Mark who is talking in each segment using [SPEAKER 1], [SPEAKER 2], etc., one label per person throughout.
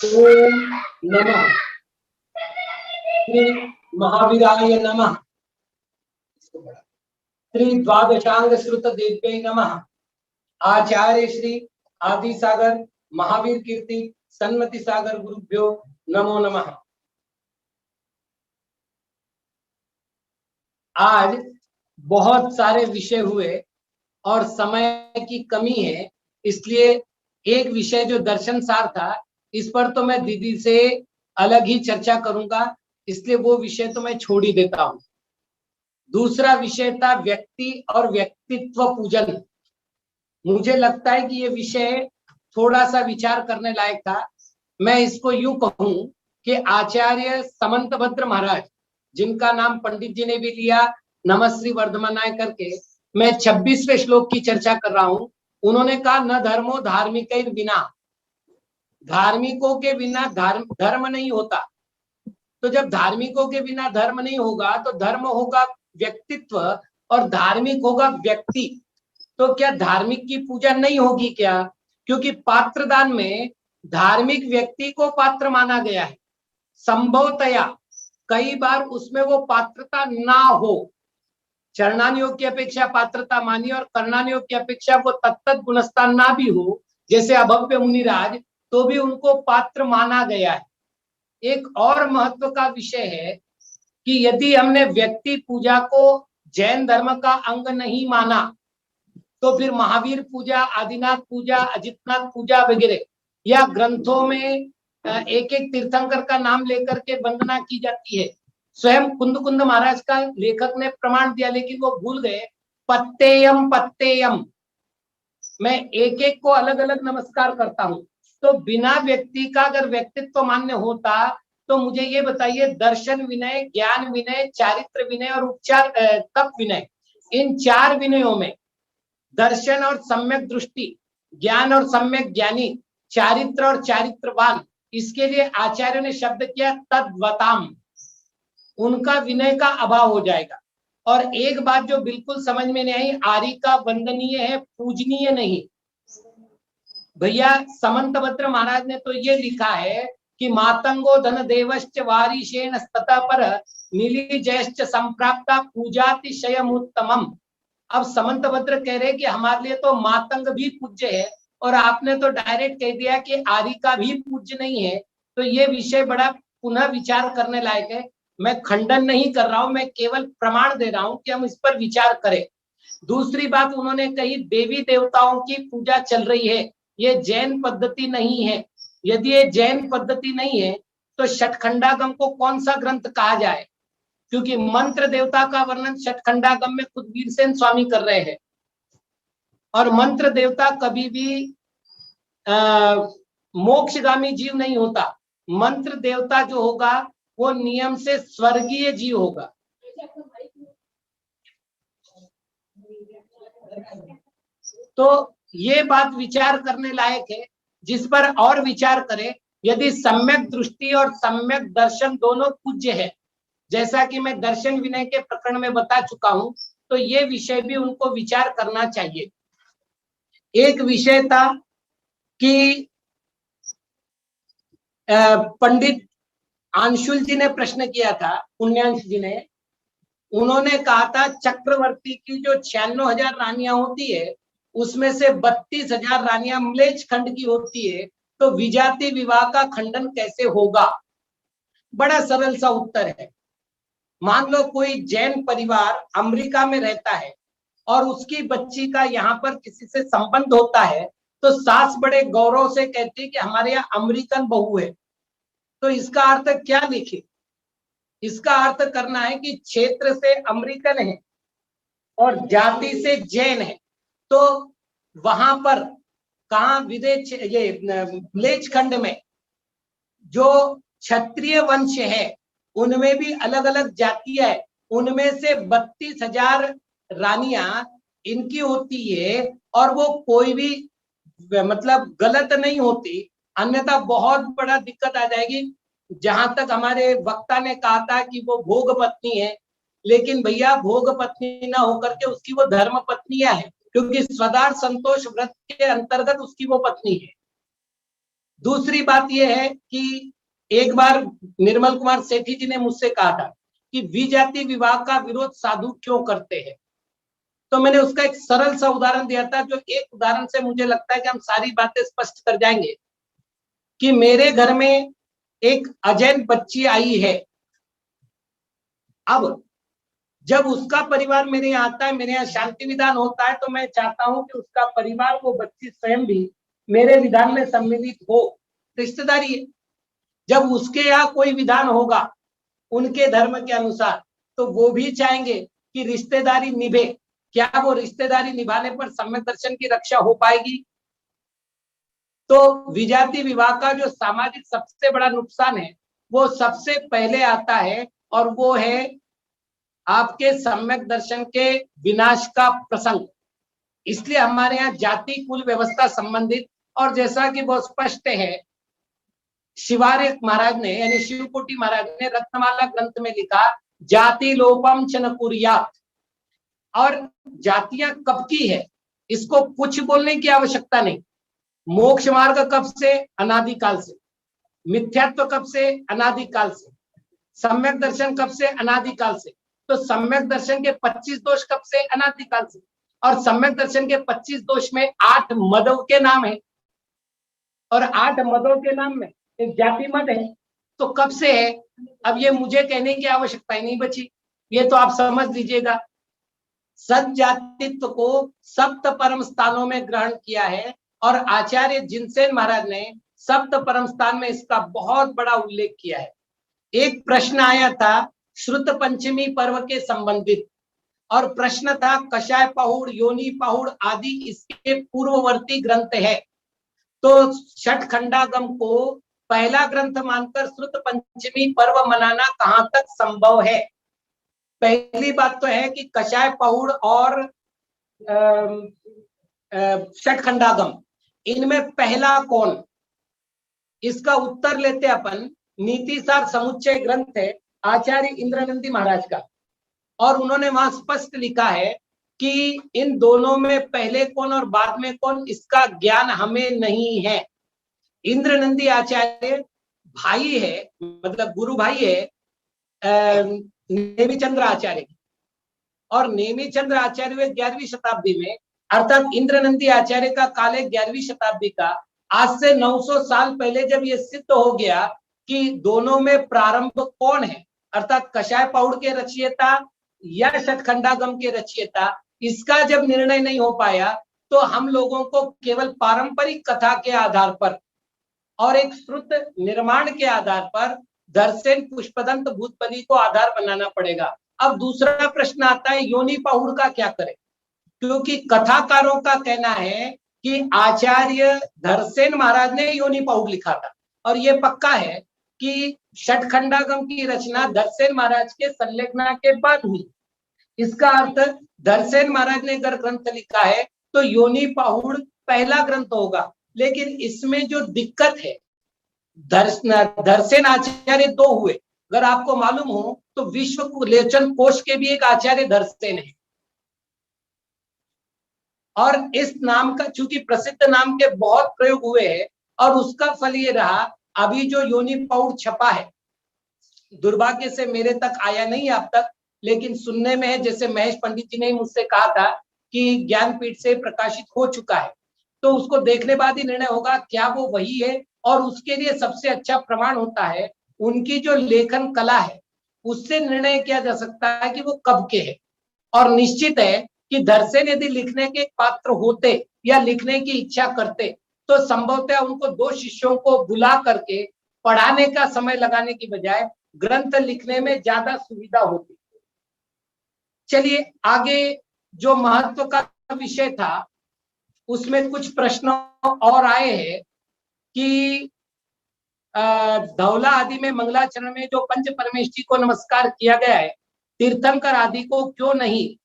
[SPEAKER 1] ओम नमः श्री महावीराय नमः। श्री द्वादशांग श्रुत देव्यै नमः। आचार्य श्री आदि सागर महावीर कीर्ति सन्मति सागर गुरुभ्यो नमो नमः। आज बहुत सारे विषय हुए और समय की कमी है, इसलिए एक विषय जो दर्शन सार था इस पर तो मैं दीदी से अलग ही चर्चा करूंगा, इसलिए वो विषय तो मैं छोड़ ही देता हूं। दूसरा विषय था व्यक्ति और व्यक्तित्व पूजन। मुझे लगता है कि ये विषय थोड़ा सा विचार करने लायक था। मैं इसको यूं कहूं कि आचार्य समंतभद्र महाराज, जिनका नाम पंडित जी ने भी लिया नमश्री वर्धमानाय करके, मैं 26वें श्लोक की चर्चा कर रहा हूं। उन्होंने कहा न धर्मो धार्मिक बिना, धार्मिकों के बिना धर्म नहीं होता। तो जब धार्मिकों के बिना धर्म नहीं होगा तो धर्म होगा व्यक्तित्व और धार्मिक होगा व्यक्ति। तो क्या धार्मिक की पूजा नहीं होगी क्या? क्योंकि पात्रदान में धार्मिक व्यक्ति को पात्र माना गया है। संभवतया कई बार उसमें वो पात्रता ना हो, चरणानियोग की अपेक्षा पात्रता मानी और करणानियोग की अपेक्षा वो तत्त गुणस्थान ना भी हो, जैसे अभव्य मुनिराज, तो भी उनको पात्र माना गया है। एक और महत्व का विषय है कि यदि हमने व्यक्ति पूजा को जैन धर्म का अंग नहीं माना तो फिर महावीर पूजा, आदिनाथ पूजा, अजितनाथ पूजा वगैरह या ग्रंथों में एक एक तीर्थंकर का नाम लेकर के वंदना की जाती है। स्वयं कुंद कुंद महाराज का लेखक ने प्रमाण दिया, लेकिन वो भूल गए। पत्तेयम पत्तेयम, मैं एक एक को अलग अलग नमस्कार करता हूं। तो बिना व्यक्ति का अगर व्यक्तित्व मान्य होता तो मुझे ये बताइए, दर्शन विनय, ज्ञान विनय, चारित्र विनय और उपचार तप विनय, इन चार विनयों में दर्शन और सम्यक दृष्टि, ज्ञान और सम्यक ज्ञानी, चारित्र और चारित्रवान, इसके लिए आचार्य ने शब्द किया तद्वताम। उनका विनय का अभाव हो जाएगा। और एक बात जो बिल्कुल समझ में नहीं आई, आर्य का वंदनीय है, पूजनीय नहीं। भैया समंतभद्र महाराज ने तो ये लिखा है कि मातंगो धन देवश्च वारिशेन ततः पर नीली जयश्च संप्राप्ता पूजातिशयम उत्तमम। अब समंतभद्र कह रहे कि हमारे लिए तो मातंग भी पूज्य है और आपने तो डायरेक्ट कह दिया कि आर्य का भी पूज्य नहीं है। तो ये विषय बड़ा पुनः विचार करने लायक है। मैं खंडन नहीं कर रहा हूं, मैं केवल प्रमाण दे रहा हूं कि हम इस पर विचार करें। दूसरी बात उन्होंने कही, देवी देवताओं की पूजा चल रही है, ये जैन पद्धति नहीं है। यदि ये जैन पद्धति नहीं है तो षटखंडागम को कौन सा ग्रंथ कहा जाए? क्योंकि मंत्र देवता का वर्णन षटखंडागम में खुद वीरसेन स्वामी कर रहे हैं। और मंत्र देवता कभी भी मोक्षगामी जीव नहीं होता। मंत्र देवता जो होगा वो नियम से स्वर्गीय जीव होगा। तो ये बात विचार करने लायक है, जिस पर और विचार करें। यदि सम्यक दृष्टि और सम्यक दर्शन दोनों पूज्य है, जैसा कि मैं दर्शन विनय के प्रकरण में बता चुका हूं, तो ये विषय भी उनको विचार करना चाहिए। एक विषय था कि पंडित अंशुल जी ने प्रश्न किया था, पुण्यांश जी ने, उन्होंने कहा था चक्रवर्ती की जो 96,000 रानियां होती है उसमें से 32,000 रानियां म्लेच्छ खंड की होती है, तो विजाति विवाह का खंडन कैसे होगा? बड़ा सरल सा उत्तर है। मान लो कोई जैन परिवार अमेरिका में रहता है और उसकी बच्ची का यहाँ पर किसी से संबंध होता है, तो सास बड़े गौरव से कहती है कि हमारे यहाँ अमेरिकन बहू है। तो इसका अर्थ क्या लिखे? इसका अर्थ करना है कि क्षेत्र से अमेरिकन है और जाति से जैन है। तो वहां पर कहा विदेश, ये म्लेच्छ खंड में जो क्षत्रिय वंश है उनमें भी अलग अलग जातियां है, उनमें से 32,000 रानियां इनकी होती है और वो कोई भी मतलब गलत नहीं होती, अन्यथा बहुत बड़ा दिक्कत आ जाएगी। जहां तक हमारे वक्ता ने कहा था कि वो भोग पत्नी है, लेकिन भैया भोग पत्नी ना होकर के उसकी वो धर्म पत्नियां है, क्योंकि स्वदार संतोष व्रत के अंतर्गत उसकी वो पत्नी है। दूसरी बात यह है कि एक बार निर्मल कुमार सेठी जी ने मुझसे कहा था कि विजाति विवाह का विरोध साधु क्यों करते हैं, तो मैंने उसका एक सरल सा उदाहरण दिया था, जो एक उदाहरण से मुझे लगता है कि हम सारी बातें स्पष्ट कर जाएंगे। कि मेरे घर में एक अजैन बच्ची आई है, अब जब उसका परिवार मेरे यहाँ आता है, मेरे यहाँ शांति विधान होता है, तो मैं चाहता हूं कि उसका परिवार, वो बच्ची स्वयं भी मेरे विधान में सम्मिलित हो, रिश्तेदारी है। जब उसके यहाँ कोई विधान होगा उनके धर्म के अनुसार, तो वो भी चाहेंगे कि रिश्तेदारी निभे। क्या वो रिश्तेदारी निभाने पर सम्यक दर्शन की रक्षा हो पाएगी? तो विजाति विवाह का जो सामाजिक सबसे बड़ा नुकसान है, वो सबसे पहले आता है, और वो है आपके सम्यक दर्शन के विनाश का प्रसंग। इसलिए हमारे यहाँ जाति कुल व्यवस्था संबंधित, और जैसा कि बहुत स्पष्ट है, शिवार्य महाराज ने यानी शिवकोटि महाराज ने रत्नमाला ग्रंथ में लिखा, जाति लोपम च न कुर्यात्। और जातियां कब की है, इसको कुछ बोलने की आवश्यकता नहीं। मोक्ष मार्ग कब से? अनादिकाल से। मिथ्यात्व कब से? अनादिकाल से। सम्यक दर्शन कब से? अनादिकाल से। तो सम्यक दर्शन के 25 दोष कब से? अनादिकाल से। और सम्यक दर्शन के 25 दोष में 8 मदों के नाम है, और 8 मदों के नाम में एक जाति मद है। तो कब से है? अब ये मुझे कहने की आवश्यकता ही नहीं बची, ये तो आप समझ लीजिएगा। सज्जातित्व को सप्त परम स्थानों में ग्रहण किया है, और आचार्य जिनसेन महाराज ने सप्त परम स्थान में इसका बहुत बड़ा उल्लेख किया है। एक प्रश्न आया था श्रुत पंचमी पर्व के संबंधित, और प्रश्न था कषाय पहुड़, योनि पहुड़ आदि इसके पूर्ववर्ती ग्रंथ है, तो छठ खंडागम को पहला ग्रंथ मानकर श्रुत पंचमी पर्व मनाना कहां तक संभव है? पहली बात तो है कि कषाय पहुड़ और छठ खंडागम, इनमें पहला कौन? इसका उत्तर लेते अपन। नीतिसार समुच्चय ग्रंथ है आचार्य इंद्रनंदी महाराज का, और उन्होंने वहां स्पष्ट लिखा है कि इन दोनों में पहले कौन और बाद में कौन, इसका ज्ञान हमें नहीं है। इंद्रनंदी आचार्य भाई है, मतलब गुरु भाई है नेमिचंद्र आचार्य की, और नेमिचंद्र आचार्य हुए 11वीं शताब्दी में, अर्थात इंद्रनंदी आचार्य का काल है 11वीं शताब्दी का। आज से 900 साल पहले जब ये सिद्ध हो गया कि दोनों में प्रारंभ कौन है, अर्थात कषाय पहुड़ के रचयिता या शतखंडागम के रचयिता, इसका जब निर्णय नहीं हो पाया, तो हम लोगों को केवल पारंपरिक कथा के आधार पर और एक श्रुत निर्माण के आधार पर दर्शन पुष्पदंत भूतबली को आधार बनाना पड़ेगा। अब दूसरा प्रश्न आता है, योनि पहुड़ का क्या करें? क्योंकि कथाकारों का कहना है कि आचार्य धरसेन महाराज ने योनि पहुड़ लिखा था, और ये पक्का है कि षटखंडागम की रचना धरसेन महाराज के संलेखना के बाद हुई। इसका अर्थ धरसेन महाराज ने अगर ग्रंथ लिखा है तो योनि पहुड़ पहला ग्रंथ होगा। लेकिन इसमें जो दिक्कत है, धरसेन आचार्य 2 हुए, अगर आपको मालूम हो तो विश्व लेचन कोश के भी एक आचार्य धरसेन है, और इस नाम का चूंकि प्रसिद्ध नाम के बहुत प्रयोग हुए हैं, और उसका फल ये रहा, अभी जो योनि पहुड़ छपा है, दुर्भाग्य से मेरे तक आया नहीं अब तक, लेकिन सुनने में है, जैसे महेश पंडित जी ने मुझसे कहा था कि ज्ञानपीठ से प्रकाशित हो चुका है, तो उसको देखने बाद ही निर्णय होगा क्या वो वही है। और उसके लिए सबसे अच्छा प्रमाण होता है उनकी जो लेखन कला है, उससे निर्णय किया जा सकता है कि वो कब के है। और निश्चित है कि धरसेन यदि लिखने के पात्र होते या लिखने की इच्छा करते, तो संभवतः उनको 2 शिष्यों को बुला करके पढ़ाने का समय लगाने की बजाय ग्रंथ लिखने में ज्यादा सुविधा होती। चलिए आगे, जो महत्व का विषय था उसमें कुछ प्रश्न और आए हैं कि धौला आदि में मंगलाचरण में जो पंच परमेष्ठी को नमस्कार किया गया है, तीर्थंकर आदि को क्यों नहीं?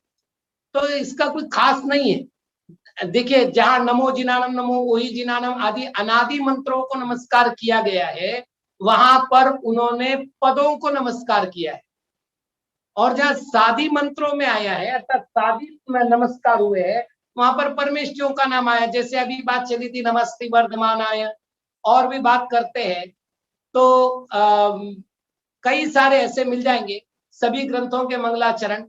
[SPEAKER 1] तो इसका कोई खास नहीं है। देखिए, जहां नमो जिनानम नमो ओही जिनानम आदि अनादि मंत्रों को नमस्कार किया गया है, वहां पर उन्होंने पदों को नमस्कार किया है। और जहां सादी मंत्रों में आया है, अर्थात सादी में नमस्कार हुए हैं, वहां पर परमेष्ठियों का नाम आया। जैसे अभी बात चली थी नमस्ते वर्धमानाय, और भी बात करते हैं तो कई सारे ऐसे मिल जाएंगे सभी ग्रंथों के मंगलाचरण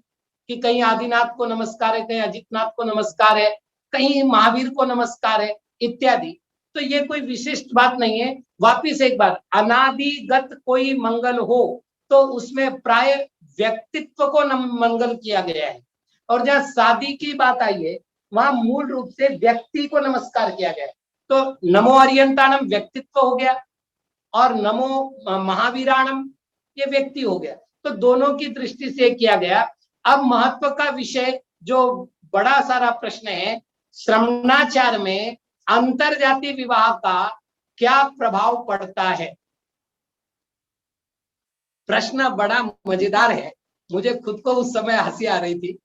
[SPEAKER 1] कि कहीं आदिनाथ को नमस्कार है, कहीं अजितनाथ को नमस्कार है, कहीं महावीर को नमस्कार है इत्यादि। तो ये कोई विशिष्ट बात नहीं है। वापिस एक बात, अनादिगत कोई मंगल हो तो उसमें प्राय व्यक्तित्व को मंगल किया गया है, और जहां शादी की बात आई है वहां मूल रूप से व्यक्ति को नमस्कार किया गया है। तो नमो अरियंताणम व्यक्तित्व हो गया और नमो महावीराणम ये व्यक्ति हो गया। तो दोनों की दृष्टि से किया गया। अब महत्व का विषय जो बड़ा सारा प्रश्न है, श्रमणाचार में अंतरजातीय विवाह का क्या प्रभाव पड़ता है। प्रश्न बड़ा मजेदार है, मुझे खुद को उस समय हंसी आ रही थी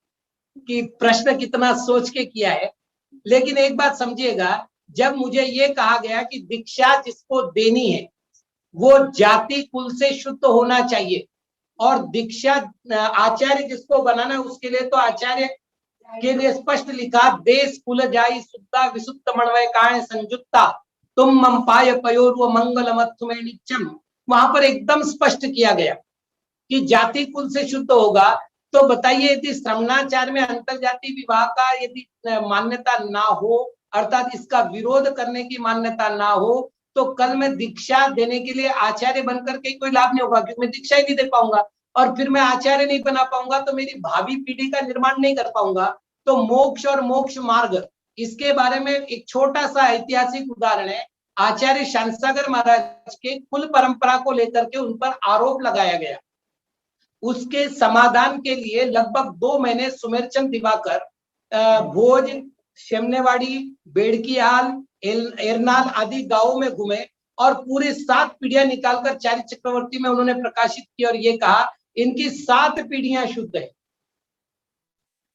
[SPEAKER 1] कि प्रश्न कितना सोच के किया है। लेकिन एक बात समझिएगा, जब मुझे ये कहा गया कि दीक्षा जिसको देनी है वो जाति कुल से शुद्ध होना चाहिए, और दीक्षा आचार्य जिसको बनाना है उसके लिए तो आचार्य के लिए स्पष्ट लिखा, देश कुल जाई शुद्धा विशुद्ध मणवय काण संयुक्ता तुम मम पाय पयोर्व मंगलमत्थुमे नित्यम। वहां पर एकदम स्पष्ट किया गया कि जाति कुल से शुद्ध होगा। तो बताइए, यदि श्रमणाचार में अंतरजातीय विवाह का यदि मान्यता ना हो, अर्थात इसका विरोध करने की मान्यता ना हो, तो कल मैं दीक्षा देने के लिए आचार्य बनकर के कोई लाभ नहीं होगा, क्योंकि मैं दीक्षा ही नहीं दे पाऊंगा, और फिर मैं आचार्य नहीं बना पाऊंगा तो मेरी भावी पीढ़ी का निर्माण नहीं कर पाऊंगा। तो मोक्ष और मोक्ष मार्ग, इसके बारे में एक छोटा सा ऐतिहासिक उदाहरण है। आचार्य शांतिसागर महाराज के कुल परंपरा को लेकर के उन पर आरोप लगाया गया। उसके समाधान के लिए लगभग 2 महीने सुमेरचंद दिवाकर भोज, शेमनेवाड़ी, बेड़कीहाल, एरनाल आदि गांवों में घूमे और पूरे 7 पीढ़ियां निकालकर चार्य चक्रवर्ती में उन्होंने प्रकाशित की और ये कहा इनकी 7 पीढ़ियां शुद्ध है।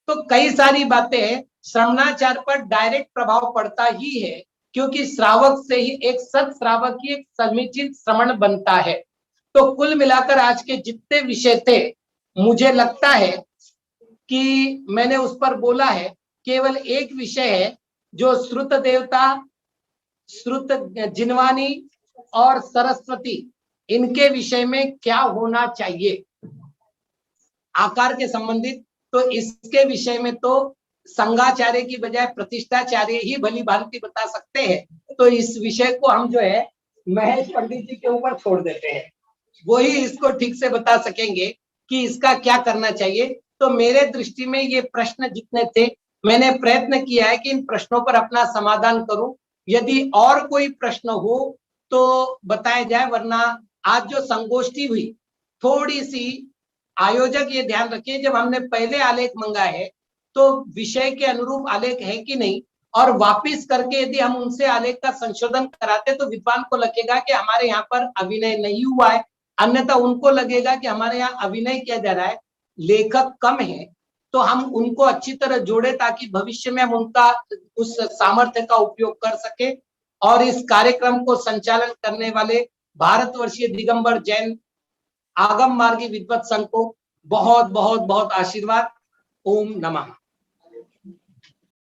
[SPEAKER 1] तो कई सारी बातें श्रमणाचार पर डायरेक्ट प्रभाव पड़ता ही है, क्योंकि श्रावक से ही एक सत श्रावक ही एक समीचीन श्रमण बनता है। तो कुल मिलाकर आज के जितने विषय थे, मुझे लगता है कि मैंने उस पर बोला है। केवल एक विषय है जो श्रुत देवता, श्रुत जिनवानी और सरस्वती, इनके विषय में क्या होना चाहिए आकार के संबंधित। तो इसके विषय में तो संघाचार्य की बजाय प्रतिष्ठाचार्य ही भली भांति बता सकते हैं। तो इस विषय को हम जो है महेश पंडित जी के ऊपर छोड़ देते हैं, वो ही इसको ठीक से बता सकेंगे कि इसका क्या करना चाहिए। तो मेरे दृष्टि में ये प्रश्न जितने थे, मैंने प्रयत्न किया है कि इन प्रश्नों पर अपना समाधान करूं। यदि और कोई प्रश्न हो तो बताया जाए, वरना आज जो संगोष्ठी हुई, थोड़ी सी आयोजक ये ध्यान रखिए, जब हमने पहले आलेख मंगाए है तो विषय के अनुरूप आलेख है कि नहीं, और वापिस करके यदि हम उनसे आलेख का संशोधन कराते तो विद्वान को लगेगा कि हमारे यहाँ पर अभिनय नहीं हुआ है, अन्यथा उनको लगेगा कि हमारे यहाँ अभिनय किया जा रहा है, लेखक कम है। तो हम उनको अच्छी तरह जोड़े ताकि भविष्य में हम उनका उस सामर्थ्य का उपयोग कर सके। और इस कार्यक्रम को संचालन करने वाले भारतवर्षीय दिगंबर जैन आगम मार्गी विद्वत संघ को बहुत बहुत बहुत आशीर्वाद। ओम नमः।